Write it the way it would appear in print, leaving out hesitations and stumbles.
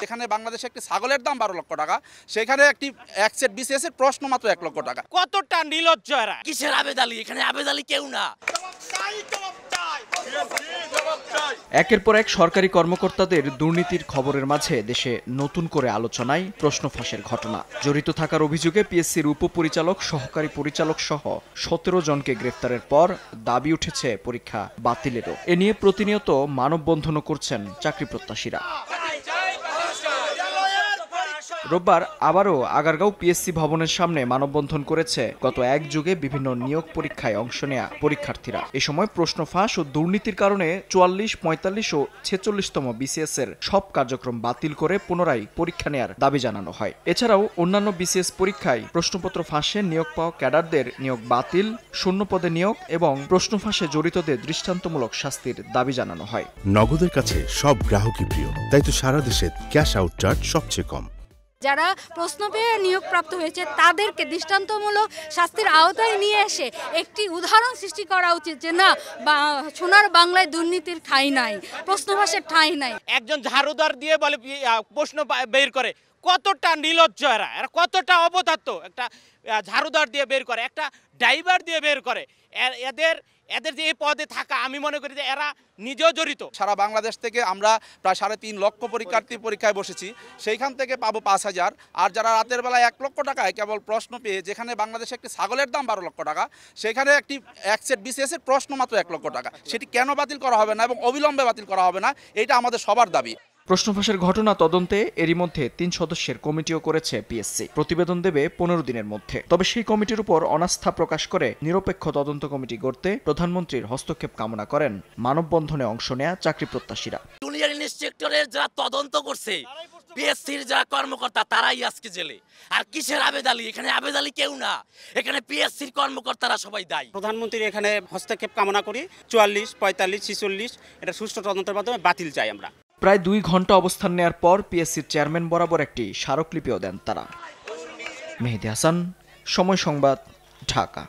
এখানে বাংলাদেশে একটি ছাগলের দাম 12 লক্ষ টাকা, সেখানে একটি এক সেট বিসিএস এর প্রশ্ন মাত্র 1 লক্ষ টাকা। কতটা নির্লজ্জ এরা! কিসের আবেদ আলী? এখানে আবেদ আলী কেউ না। একের পর এক সরকারি কর্মকর্তাদের দুর্নীতির খবরের মাঝে দেশে নতুন করে আলোচনায় প্রশ্ন ফাঁসের ঘটনা। জড়িত থাকার অভিযোগে পিএসসির উপপরিচালক, সহকারী পরিচালক সহ 17 জনকে গ্রেফতারের পর দাবি উঠেছে পরীক্ষা বাতিলেরও। এ নিয়ে প্রতিনিয়ত মানববন্ধনও করছেন চাকরি প্রত্যাশীরা। রোববার আবারও আগারগাঁও পিএসসি ভবনের সামনে মানববন্ধন করেছে গত এক যুগে বিভিন্ন নিয়োগ পরীক্ষায় অংশ নেয়া পরীক্ষার্থীরা। এ সময় প্রশ্ন ফাঁস ও দুর্নীতির কারণে 44, 45 ও 46তম বিসিএস এর সব কার্যক্রম বাতিল করে পুনরায় পরীক্ষা নেয়ার দাবি জানানো হয়। এছাড়াও অন্যান্য বিসিএস পরীক্ষায় প্রশ্নপত্র ফাঁসে নিয়োগ পাওয়া ক্যাডারদের নিয়োগ বাতিল, শূন্য পদে নিয়োগ এবং প্রশ্ন ফাঁসে জড়িতদের দৃষ্টান্তমূলক শাস্তির দাবি জানানো হয়। নগদের কাছে সব গ্রাহকই প্রিয়, তাই তো সারা দেশে ক্যাশ আউট চার্জ সবচেয়ে কম। যারা প্রশ্ন পেয়ে নিয়োগপ্রাপ্ত হয়েছে তাদেরকে দৃষ্টান্তমূলক শাস্তির আওতায় নিয়ে এসে একটি উদাহরণ সৃষ্টি করা উচিত যে না, সোনার বাংলায় দুর্নীতির ঠাঁই নাই, প্রশ্ন ফাঁসের ঠাঁই নাই। একজন ঝাড়ুদার দিয়ে বলে প্রশ্ন বের করে, কতটা নির্লজ্জ এরা! এরা কতটা অবধার্ত! একটা ঝাড়ুদার দিয়ে বের করে, একটা ড্রাইভার দিয়ে বের করে। এদের যে এই পদে থাকা, আমি মনে করি যে এরা নিজেও জড়িত। সারা বাংলাদেশ থেকে আমরা প্রায় 3.5 লক্ষ পরীক্ষার্থী পরীক্ষায় বসেছি, সেইখান থেকে পাবো 5000। আর যারা রাতের বেলায় 1 লক্ষ টাকায় কেবল প্রশ্ন পেয়ে, যেখানে বাংলাদেশে একটি ছাগলের দাম 12 লক্ষ টাকা, সেখানে একটি এক সেট বিসিএস এর প্রশ্ন মাত্র 1 লক্ষ টাকা, সেটি কেন বাতিল করা হবে না এবং অবিলম্বে বাতিল করা হবে না, এটা আমাদের সবার দাবি। প্রশ্ন ফাঁসের ঘটনা তদন্তে এরই মধ্যে 3 সদস্যের কমিটিও করেছে পিএসসি। প্রতিবেদন দেবে 15 দিনের মধ্যে। তবে সেই কমিটির উপর অনাস্থা প্রকাশ করে নিরপেক্ষ তদন্ত কমিটি গড়তে প্রধানমন্ত্রীর হস্তক্ষেপ কামনা করেন মানববন্ধনে অংশ নেয়া চাকরি প্রত্যাশীরা। জুনিয়র ইন্সপেক্টরের যারা তদন্ত করছে, পিএসসির যারা কর্মকর্তা, তারাই আজকে জেলে। আর কিসের আবেদ আলী? এখানে আবেদ আলী কেউ না, এখানে পিএসসির কর্মকর্তারা সবাই দায়ী। প্রধানমন্ত্রীর এখানে হস্তক্ষেপ কামনা করি। 44, 45, 46 এটা সুষ্ঠু তদন্তের মাধ্যমে বাতিল চাই আমরা। প্রায় 2 ঘন্টা অবস্থান নেয়ার পর পিএসসির চেয়ারম্যান বরাবর একটি স্মারকলিপিও দেন তারা। মেহেদী হাসান, সময় সংবাদ, ঢাকা।